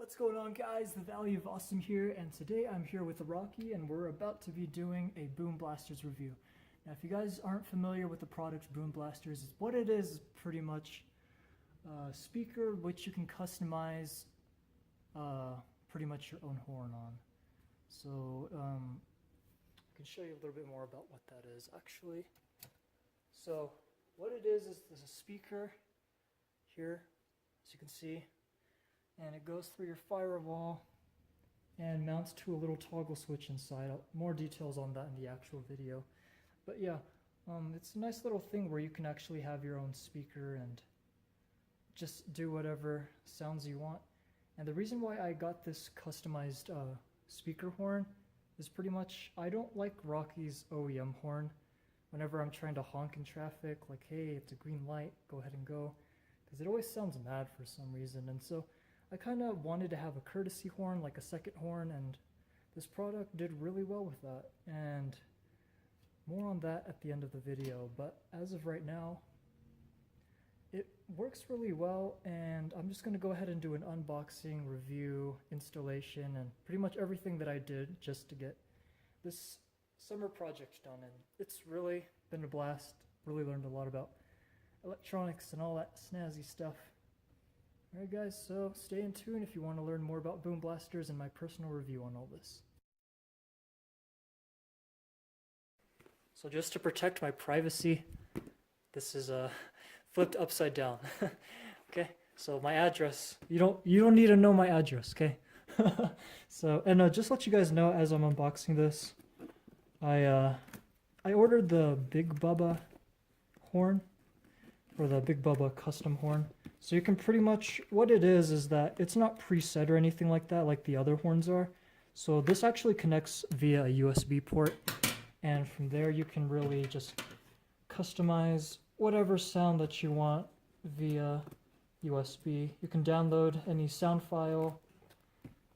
What's going on, guys? The Valley of Awesome here, and today I'm here with Rocky and we're about to be doing a Boom Blasters review. Now, if you guys aren't familiar with the product Boom Blasters, what it is pretty much a speaker which you can customize pretty much your own horn on. So I can show you a little bit more about what that is actually. So what it is there's a speaker here, as you can see, and it goes through your firewall and mounts to a little toggle switch inside. More details on that in the actual video. But yeah, it's a nice little thing where you can actually have your own speaker and just do whatever sounds you want. And the reason why I got this customized speaker horn is pretty much, I don't like Rocky's OEM horn. Whenever I'm trying to honk in traffic, like, hey, it's a green light, go ahead and go, because it always sounds mad for some reason. And so I kind of wanted to have a courtesy horn, like a second horn, and this product did really well with that. And more on that at the end of the video, but as of right now, it works really well, and I'm just going to go ahead and do an unboxing, review, installation, and pretty much everything that I did just to get this summer project done. And it's really been a blast. Really learned a lot about electronics and all that snazzy stuff. Alright guys, so stay in tune if you want to learn more about Boom Blasters and my personal review on all this. So just to protect my privacy, this is flipped upside down. Okay, so my address, you don't need to know my address, okay? So, and just let you guys know, as I'm unboxing this, I ordered the Big Bubba horn, or the Big Bubba custom horn. So you can pretty much, what it is that it's not preset or anything like that like the other horns are. So this actually connects via a USB port, and from there you can really just customize whatever sound that you want via USB. You can download any sound file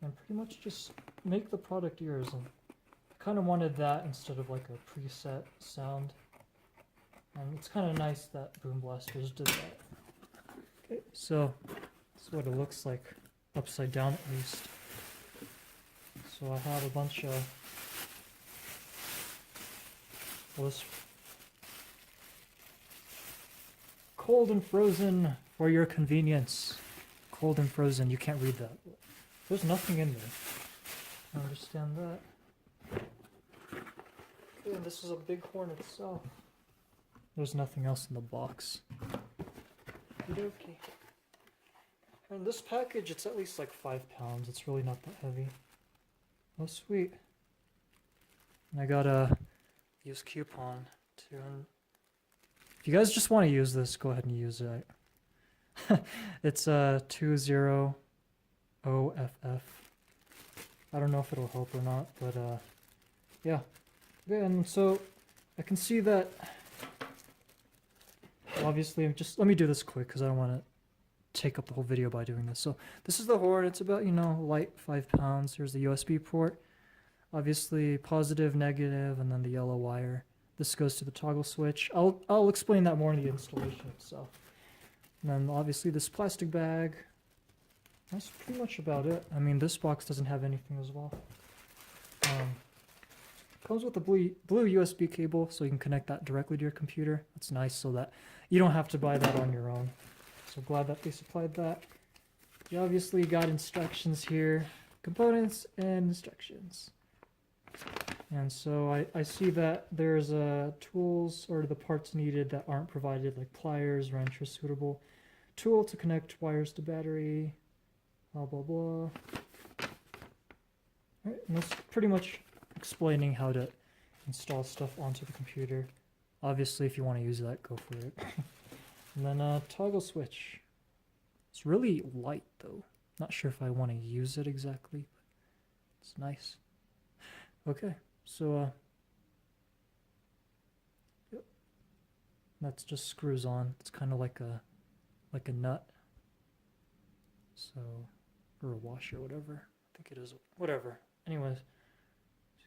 and pretty much just make the product yours. And I kind of wanted that instead of like a preset sound. And it's kind of nice that Boom Blasters did that. Okay, so this is what it looks like upside down at least. So I have a bunch of this cold and frozen for your convenience. Cold and frozen, you can't read that. There's nothing in there. I understand that. Okay, and this is a big horn itself. There's nothing else in the box. Okay. And this package, it's at least like 5 pounds. It's really not that heavy. Oh, sweet. And I got a use coupon to. If you guys just want to use this, go ahead and use it. It's 20OFF. I don't know if it'll help or not, but yeah. Okay, and so I can see that. Obviously, just let me do this quick because I don't want to take up the whole video by doing this. So this is the horn. It's about, light 5 pounds. Here's the USB port. Obviously, positive, negative, and then the yellow wire. This goes to the toggle switch. I'll explain that more in the installation itself. And then obviously this plastic bag. That's pretty much about it. I mean, this box doesn't have anything as well. Comes with a blue USB cable, so you can connect that directly to your computer. That's nice, so that you don't have to buy that on your own. So glad that they supplied that. You obviously got instructions here, components and instructions. And so I see that there's tools or the parts needed that aren't provided, like pliers, wrench, or suitable tool to connect wires to battery, blah blah blah. All right, and that's pretty much explaining how to install stuff onto the computer. Obviously, if you want to use that, go for it. And then toggle switch. It's really light though. Not sure if I want to use it exactly, but it's nice. Okay, so yep. That just screws on. It's kind of like a nut. So, or a washer, whatever. I think it is. Whatever. Anyways.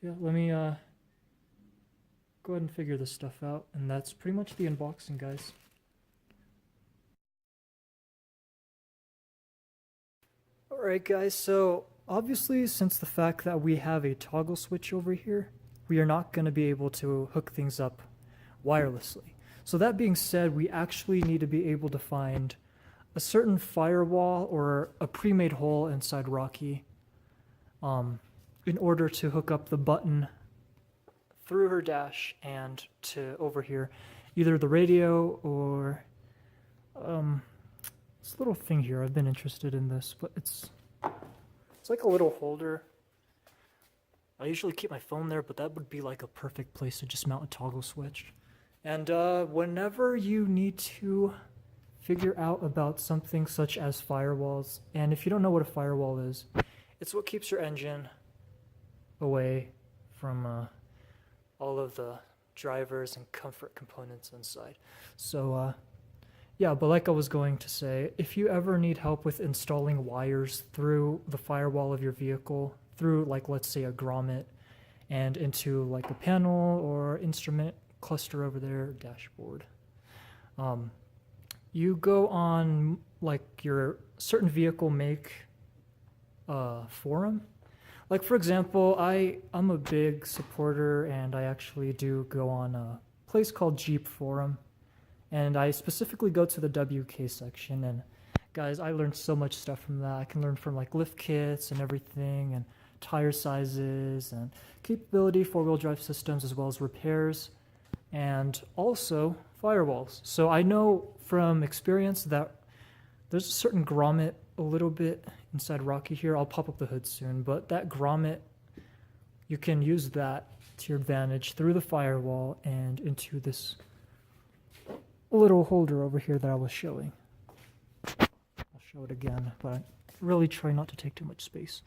Yeah, let me go ahead and figure this stuff out, and that's pretty much the unboxing, guys. Alright guys, so obviously since the fact that we have a toggle switch over here, we are not going to be able to hook things up wirelessly. So that being said, we actually need to be able to find a certain firewall or a pre-made hole inside Rocky in order to hook up the button through her dash and to over here, either the radio or this little thing here. I've been interested in this, but it's like a little holder. I usually keep my phone there, but that would be like a perfect place to just mount a toggle switch. And whenever you need to figure out about something such as firewalls, and if you don't know what a firewall is, it's what keeps your engine away from all of the drivers and comfort components inside. So yeah, but like I was going to say, if you ever need help with installing wires through the firewall of your vehicle, through like let's say a grommet and into like a panel or instrument cluster over there, dashboard, you go on like your certain vehicle make forum. Like for example, I'm a big supporter and I actually do go on a place called Jeep Forum. And I specifically go to the WK section, and guys, I learned so much stuff from that. I can learn from like lift kits and everything, and tire sizes, and capability, four-wheel drive systems, as well as repairs, and also firewalls. So I know from experience that there's a certain grommet a little bit inside Rocky here. I'll pop up the hood soon, but that grommet, you can use that to your advantage through the firewall and into this little holder over here that I was showing. I'll show it again, but I really try not to take too much space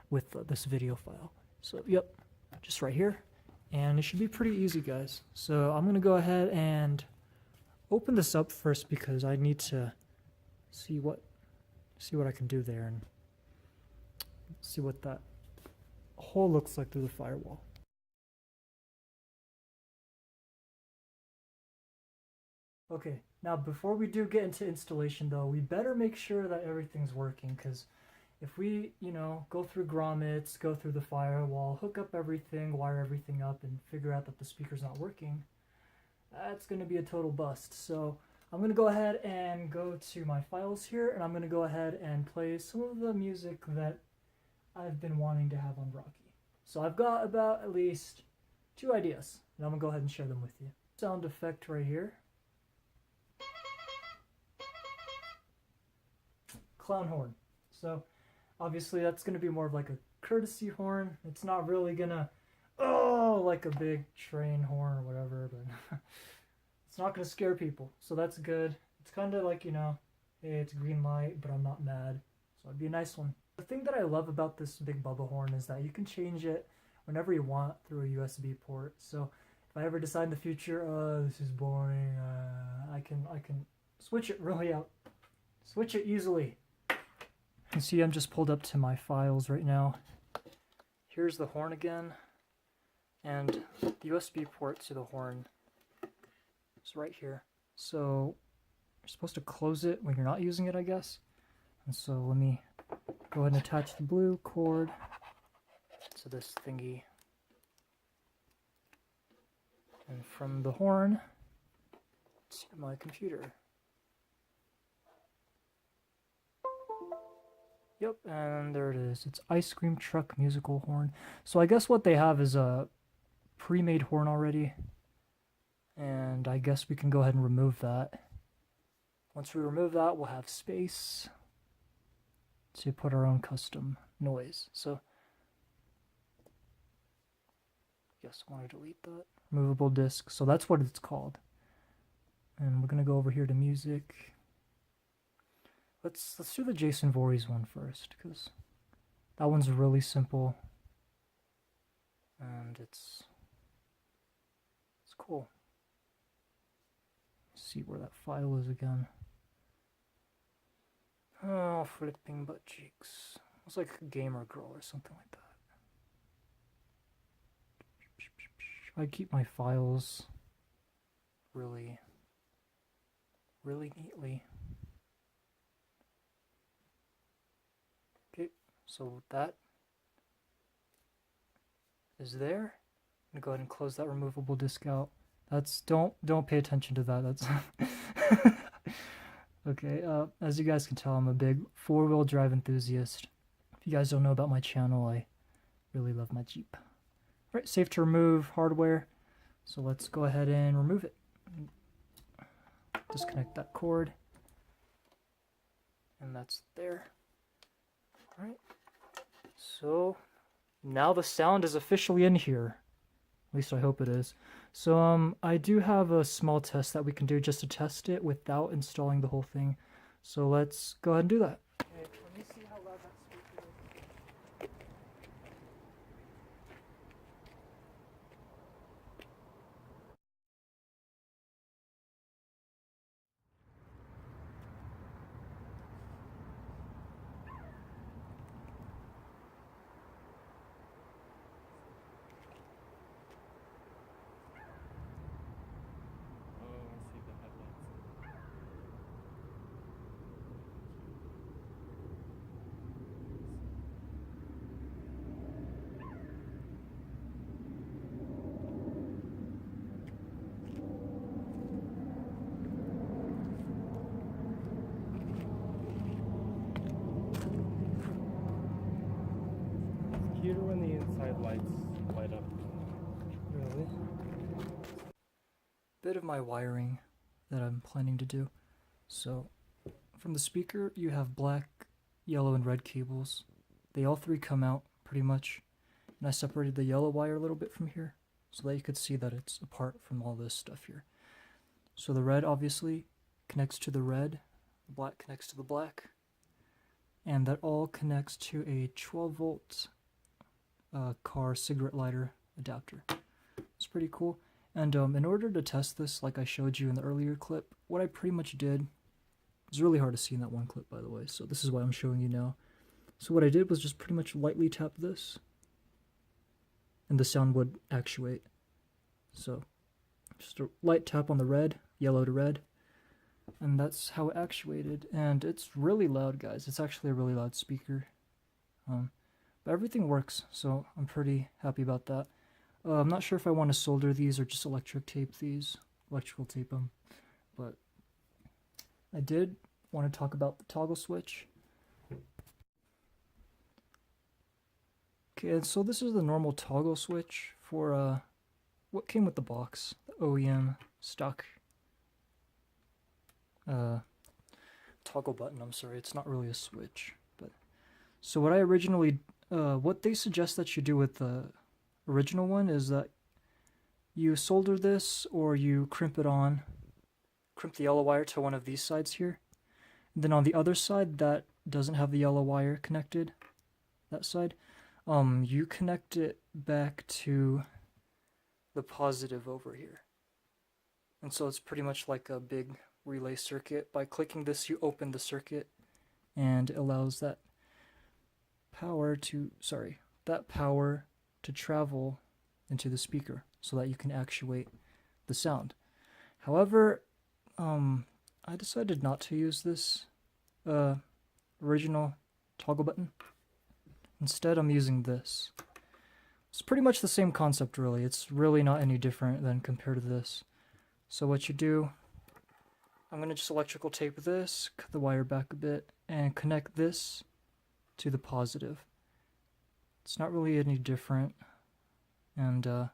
with this video file. So yep, just right here, and it should be pretty easy, guys. So I'm gonna go ahead and open this up first because I need to see what I can do there and see what that hole looks like through the firewall. Okay, now before we do get into installation though, we better make sure that everything's working, because if we, go through grommets, go through the firewall, hook up everything, wire everything up, and figure out that the speaker's not working, that's going to be a total bust. So I'm going to go ahead and go to my files here, and I'm going to go ahead and play some of the music that I've been wanting to have on Rocky. So I've got about at least 2 ideas, and I'm going to go ahead and share them with you. Sound effect right here. Clown horn. So obviously that's going to be more of like a courtesy horn. It's not really gonna like a big train horn or whatever, but it's not gonna scare people, so that's good. It's kind of like, hey, it's green light, but I'm not mad, so it'd be a nice one. The thing that I love about this Big Bubba horn is that you can change it whenever you want through a USB port. So if I ever decide in the future, this is boring, I can switch it switch it easily. You can see I'm just pulled up to my files right now. Here's the horn again, and the USB port to the horn is right here. So you're supposed to close it when you're not using it, I guess. And so let me go ahead and attach the blue cord to this thingy. And from the horn to my computer. Yep, and there it is. It's Ice Cream Truck Musical Horn. So I guess what they have is a pre-made horn already. And I guess we can go ahead and remove that. Once we remove that, we'll have space to put our own custom noise. So, yes, I want to delete that. Removable disc. So that's what it's called. And we're going to go over here to music. Let's do the Jason Voorhees one first, because that one's really simple and it's cool. Let's see where that file is again. Oh, flipping butt cheeks. It's like a gamer girl or something like that. I keep my files really neatly. Okay, So that is there. I'm gonna go ahead and close that removable disc out. That's don't pay attention to that. That's okay. As you guys can tell, I'm a big four-wheel drive enthusiast. If you guys don't know about my channel, I really love my Jeep. All right, safe to remove hardware. So let's go ahead and remove it. Disconnect that cord, and that's there. All right. So now the sound is officially in here. At least I hope it is. So I do have a small test that we can do just to test it without installing the whole thing. So let's go ahead and do that. Okay, let me see how loud that speaker is. Cuter when the inside lights light up. Really? Bit of my wiring that I'm planning to do. So from the speaker, you have black, yellow, and red cables. They all three come out pretty much. And I separated the yellow wire a little bit from here so that you could see that it's apart from all this stuff here. So the red obviously connects to the red, the black connects to the black, and that all connects to a 12-volt car cigarette lighter adapter. It's pretty cool. And in order to test this, like I showed you in the earlier clip, what I pretty much did, it's really hard to see in that one clip, by the way, so this is why I'm showing you now. So what I did was just pretty much lightly tap this, and the sound would actuate. So just a light tap on the red, yellow to red, and that's how it actuated. And it's really loud, guys. It's actually a really loud speaker. But everything works, so I'm pretty happy about that. I'm not sure if I want to solder these or just electrical tape them, but I did want to talk about the toggle switch. Okay, and so this is the normal toggle switch for what came with the box, the OEM stock toggle button. I'm sorry, it's not really a switch, but so what I originally what they suggest that you do with the original one is that you solder this or you crimp the yellow wire to one of these sides here. And then on the other side that doesn't have the yellow wire connected, that side, you connect it back to the positive over here. And so it's pretty much like a big relay circuit. By clicking this, you open the circuit and it allows that power to travel into the speaker so that you can actuate the sound. However, I decided not to use this original toggle button. Instead, I'm using this. It's pretty much the same concept, really. It's really not any different than compared to this. So what you do, I'm going to just electrical tape this, cut the wire back a bit, and connect this to the positive. It's not really any different. And yeah,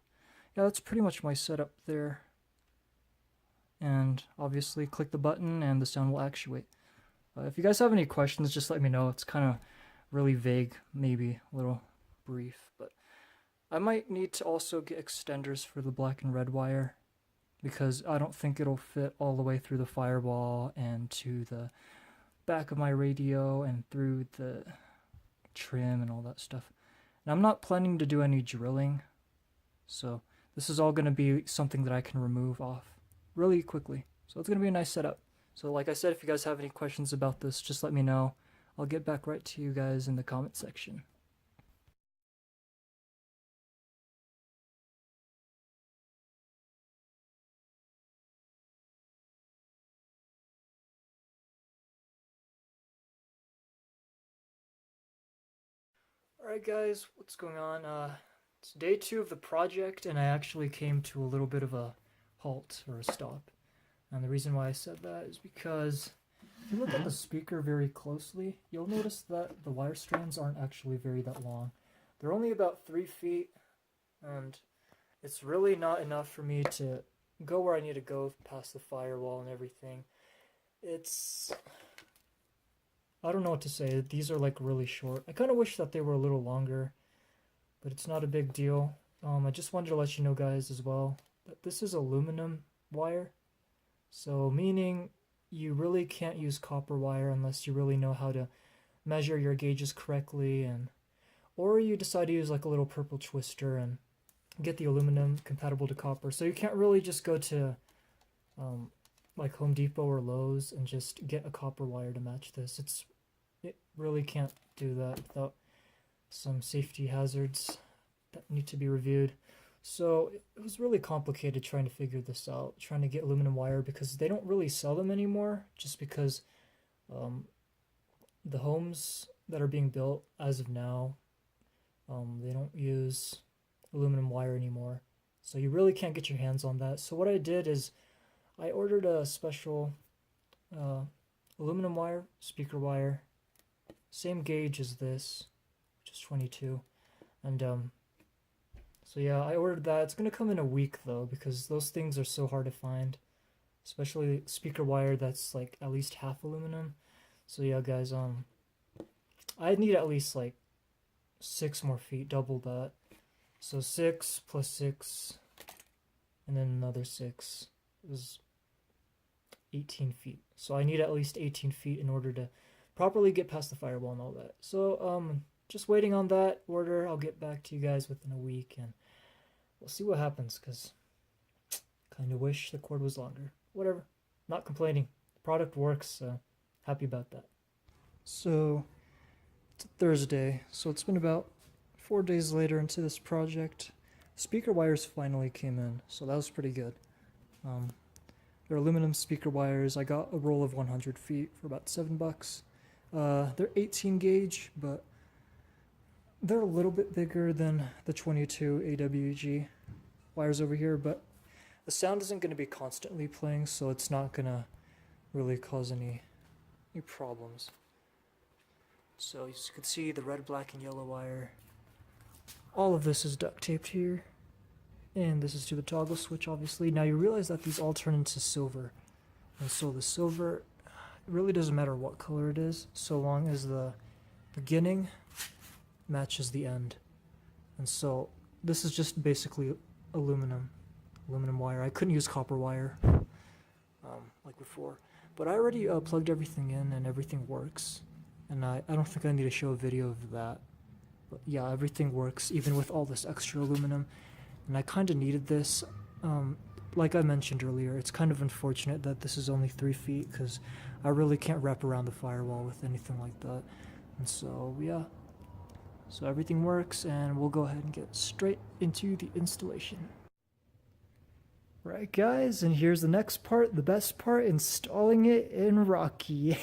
that's pretty much my setup there. And obviously click the button and the sound will actuate. If you guys have any questions, just let me know. It's kind of really vague, maybe a little brief, but I might need to also get extenders for the black and red wire because I don't think it'll fit all the way through the firewall and to the back of my radio and through the trim and all that stuff. And I'm not planning to do any drilling, so this is all going to be something that I can remove off really quickly. So it's going to be a nice setup. So like I said, if you guys have any questions about this, just let me know. I'll get back right to you guys in the comment section. Alright guys, what's going on? It's day 2 of the project, and I actually came to a little bit of a halt or a stop. And the reason why I said that is because if you look at the speaker very closely, you'll notice that the wire strands aren't actually that long. They're only about 3 feet, and it's really not enough for me to go where I need to go past the firewall and everything. I don't know what to say. These are like really short. I kind of wish that they were a little longer, but it's not a big deal. I just wanted to let you know guys as well that this is aluminum wire. So meaning you really can't use copper wire unless you really know how to measure your gauges correctly, or you decide to use like a little purple twister and get the aluminum compatible to copper. So you can't really just go to like Home Depot or Lowe's and just get a copper wire to match this. It really can't do that without some safety hazards that need to be reviewed. So it was really complicated trying to figure this out, trying to get aluminum wire, because they don't really sell them anymore, just because the homes that are being built as of now, they don't use aluminum wire anymore. So you really can't get your hands on that. So what I did is I ordered a special aluminum wire, speaker wire, same gauge as this, which is 22. And so yeah, I ordered that. It's going to come in a week though, because those things are so hard to find, especially speaker wire that's like at least half aluminum. So yeah guys, I need at least like 6 more feet, double that. So 6 plus 6, and then another 6 is 18 feet. So I need at least 18 feet in order to properly get past the firewall and all that. So just waiting on that order. I'll get back to you guys within a week, and we'll see what happens, because kind of wish the cord was longer. Whatever, not complaining. The product works, so happy about that. So it's a Thursday, so it's been about 4 days later into this project. Speaker wires finally came in, so that was pretty good. They're aluminum speaker wires. I got a roll of 100 feet for about $7. They're 18 gauge, but they're a little bit bigger than the 22 AWG wires over here, but the sound isn't going to be constantly playing, so it's not going to really cause any problems. So as you can see, the red, black, and yellow wire. All of this is duct taped here, and this is to the toggle switch, obviously. Now you realize that these all turn into silver, and so the silver, it really doesn't matter what color it is, so long as the beginning matches the end. And so this is just basically aluminum wire. I couldn't use copper wire like before, but I already plugged everything in and everything works, and I don't think I need to show a video of that. But yeah, everything works even with all this extra aluminum, and I kind of needed this. Like I mentioned earlier, it's kind of unfortunate that this is only 3 feet, because I really can't wrap around the firewall with anything like that. And so yeah, so everything works, and we'll go ahead and get straight into the installation. Right guys, and here's the next part, the best part, installing it in Rocky.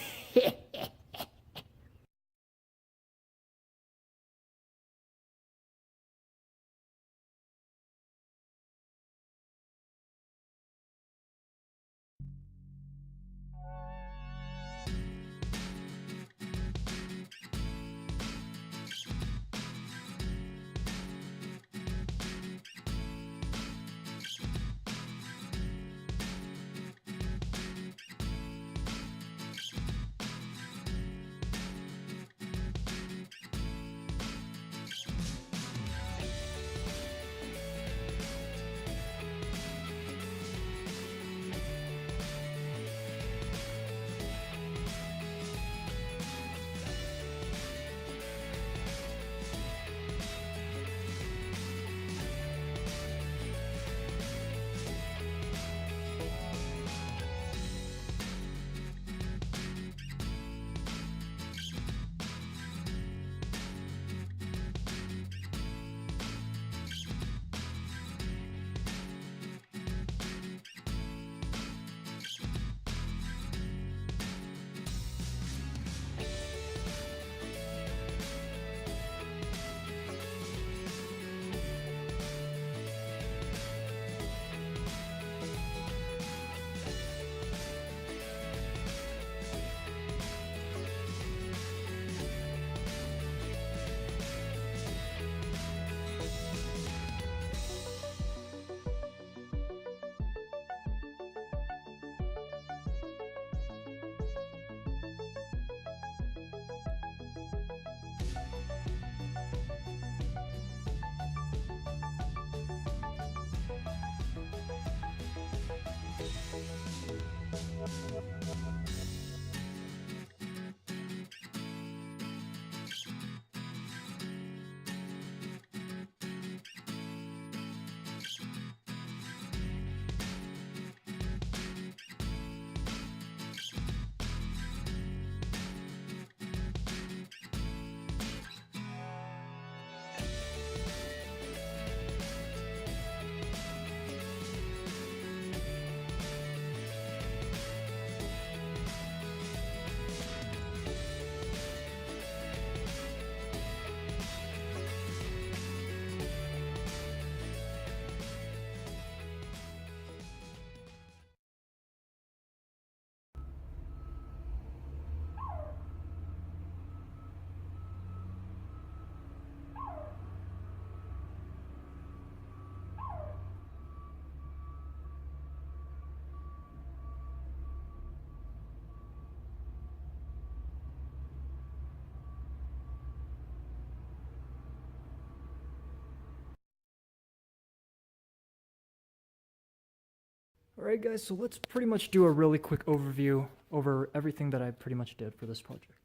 Alright guys, so let's pretty much do a really quick overview over everything that I pretty much did for this project.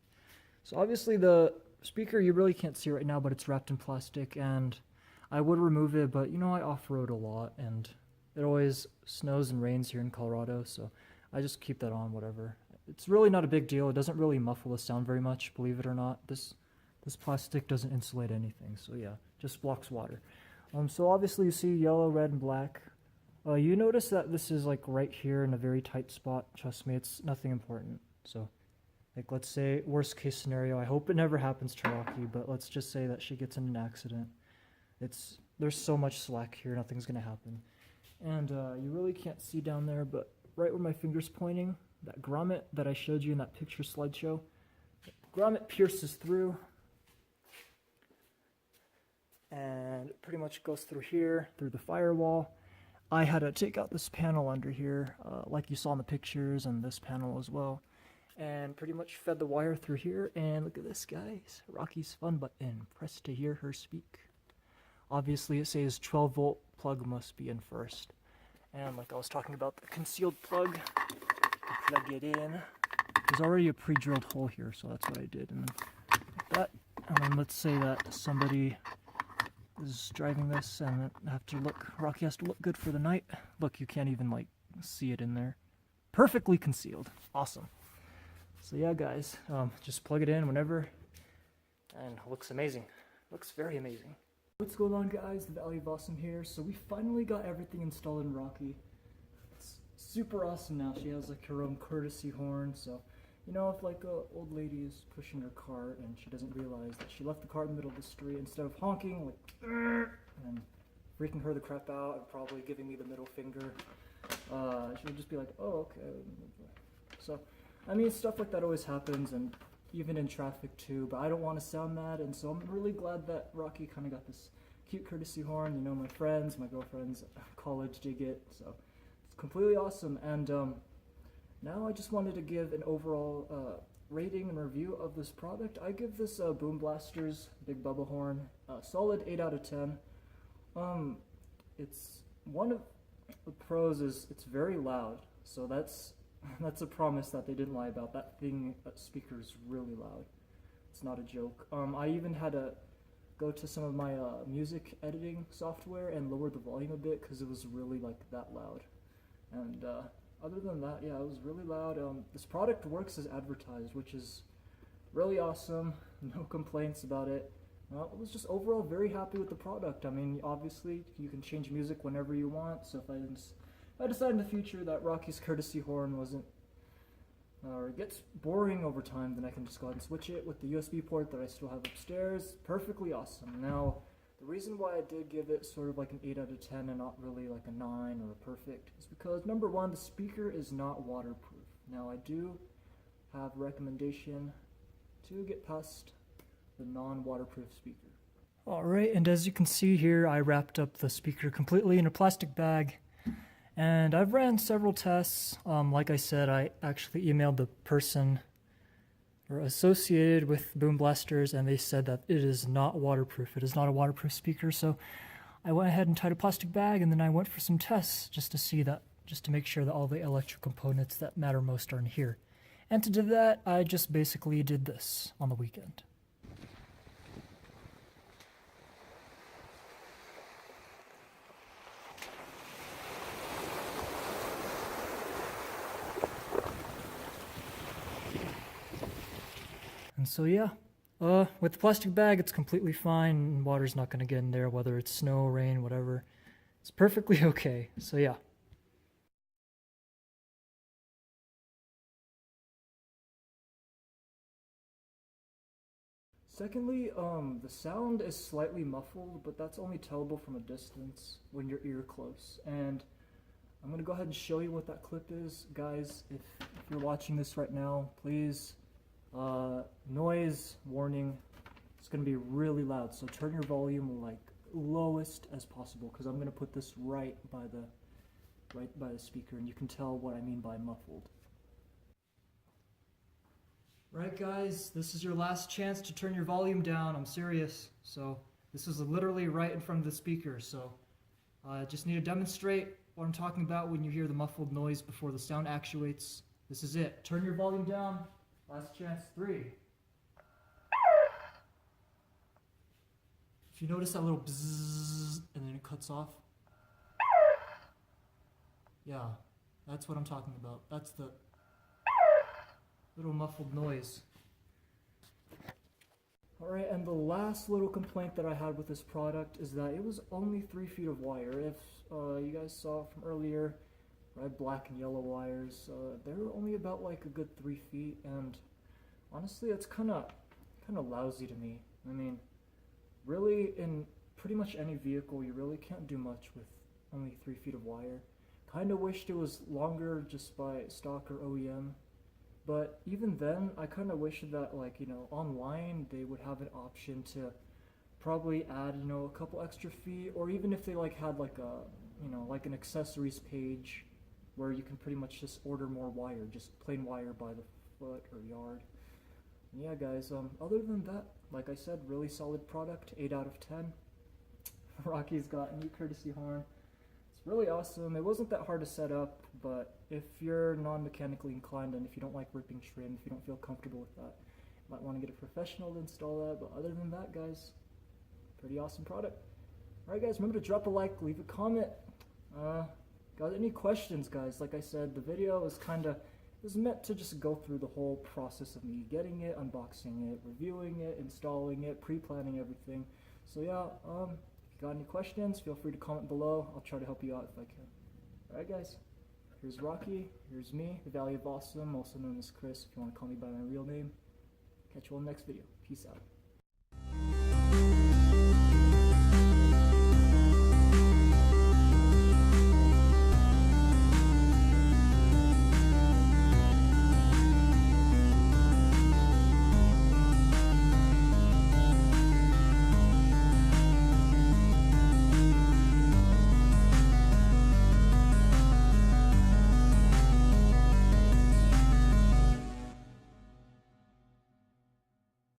So obviously the speaker, you really can't see right now, but it's wrapped in plastic, and I would remove it, but you know, I off-road a lot, and it always snows and rains here in Colorado, so I just keep that on, whatever. It's really not a big deal. It doesn't really muffle the sound very much, believe it or not. This plastic doesn't insulate anything, so yeah, just blocks water. So obviously you see yellow, red, and black. You notice that this is like right here in a very tight spot. Trust me, it's nothing important. So, like, let's say worst case scenario. I hope it never happens to Rocky, but let's just say that she gets in an accident. There's so much slack here, nothing's gonna happen. And you really can't see down there, but right where my finger's pointing, that grommet that I showed you in that picture slideshow, grommet pierces through, and it pretty much goes through here, through the firewall. I had to take out this panel under here, like you saw in the pictures, and this panel as well, and pretty much fed the wire through here. And look at this, guys, Rocky's fun button. Press to hear her speak. Obviously it says 12-volt plug must be in first, and like I was talking about, the concealed plug, you plug it in. There's already a pre-drilled hole here, so that's what I did. And then like that, and then let's say that somebody is driving this and Rocky has to look good for the night. Look, you can't even like see it in there. Perfectly concealed. Awesome. So yeah, guys, just plug it in whenever, and it looks amazing. Looks very amazing. What's going on, guys? The Valley of Awesome here. So we finally got everything installed in Rocky. It's super awesome now. She has like her own courtesy horn, so you know, if like a old lady is pushing her cart and she doesn't realize that she left the car in the middle of the street, instead of honking like and freaking her the crap out and probably giving me the middle finger, she would just be like, oh, okay. So I mean, stuff like that always happens, and even in traffic too, but I don't want to sound mad, and so I'm really glad that Rocky kind of got this cute courtesy horn. You know, my friends, my girlfriends, college dig it, so it's completely awesome. And now I just wanted to give an overall rating and review of this product. I give this Boom Blaster's Big Bubba horn a solid 8 out of 10. It's one of the pros is it's very loud, so that's a promise that they didn't lie about. That speaker is really loud. It's not a joke. I even had to go to some of my music editing software and lower the volume a bit because it was really like that loud. And other than that, yeah, it was really loud. This product works as advertised, which is really awesome. No complaints about it. I was just overall very happy with the product. I mean, obviously, you can change music whenever you want, so if I decide in the future that Rocky's courtesy horn or gets boring over time, then I can just go ahead and switch it with the USB port that I still have upstairs. Perfectly awesome. Now, the reason why I did give it sort of like an 8 out of 10 and not really like a 9 or a perfect is because, number one, the speaker is not waterproof. Now, I do have a recommendation to get past the non-waterproof speaker. Alright, and as you can see here, I wrapped up the speaker completely in a plastic bag. And I've ran several tests. Like I said, I actually emailed the person or associated with Boom Blasters, and they said that it is not waterproof. It is not a waterproof speaker. So I went ahead and tied a plastic bag, and then I went for some tests just to make sure that all the electric components that matter most are in here. And to do that, I just basically did this on the weekend. And so yeah, with the plastic bag, it's completely fine, and water's not going to get in there, whether it's snow, rain, whatever. It's perfectly okay, so yeah. Secondly, the sound is slightly muffled, but that's only tellable from a distance when your ear close. And I'm going to go ahead and show you what that clip is. Guys, if you're watching this right now, please... noise warning. It's going to be really loud, so turn your volume like lowest as possible, because I'm going to put this right by the speaker, and you can tell what I mean by muffled. Right, guys, this is your last chance to turn your volume down. I'm serious. So this is literally right in front of the speaker, so I just need to demonstrate. what I'm talking about when you hear the muffled noise before the sound actuates. This is it. Turn your volume down. Last chance, 3. If you notice that little bzzz and then it cuts off. Yeah, that's what I'm talking about. That's the little muffled noise. Alright, and the last little complaint that I had with this product is that it was only 3 feet of wire. If you guys saw from earlier, red, black, and yellow wires, they were only about like a good 3 feet, and honestly, it's kind of lousy to me. I mean, really, in pretty much any vehicle, you really can't do much with only 3 feet of wire. Kind of wished it was longer just by stock or OEM. But even then, I kind of wish that, like, you know, online they would have an option to probably add, you know, a couple extra feet, or even if they like had like a, you know, like an accessories page where you can pretty much just order more wire, just plain wire by the foot or yard. And yeah, guys, other than that, like I said, really solid product, 8 out of 10. Rocky's got a new courtesy horn. It's really awesome. It wasn't that hard to set up, but if you're non-mechanically inclined and if you don't like ripping trim, if you don't feel comfortable with that, you might want to get a professional to install that. But other than that, guys, pretty awesome product. Alright guys, remember to drop a like, leave a comment. Got any questions, guys? Like I said, the video was meant to just go through the whole process of me getting it, unboxing it, reviewing it, installing it, pre-planning everything. So yeah, if you got any questions, feel free to comment below. I'll try to help you out if I can. Alright guys, here's Rocky, here's me, the Valley of Awesome, also known as Chris if you want to call me by my real name. Catch you all in the next video. Peace out.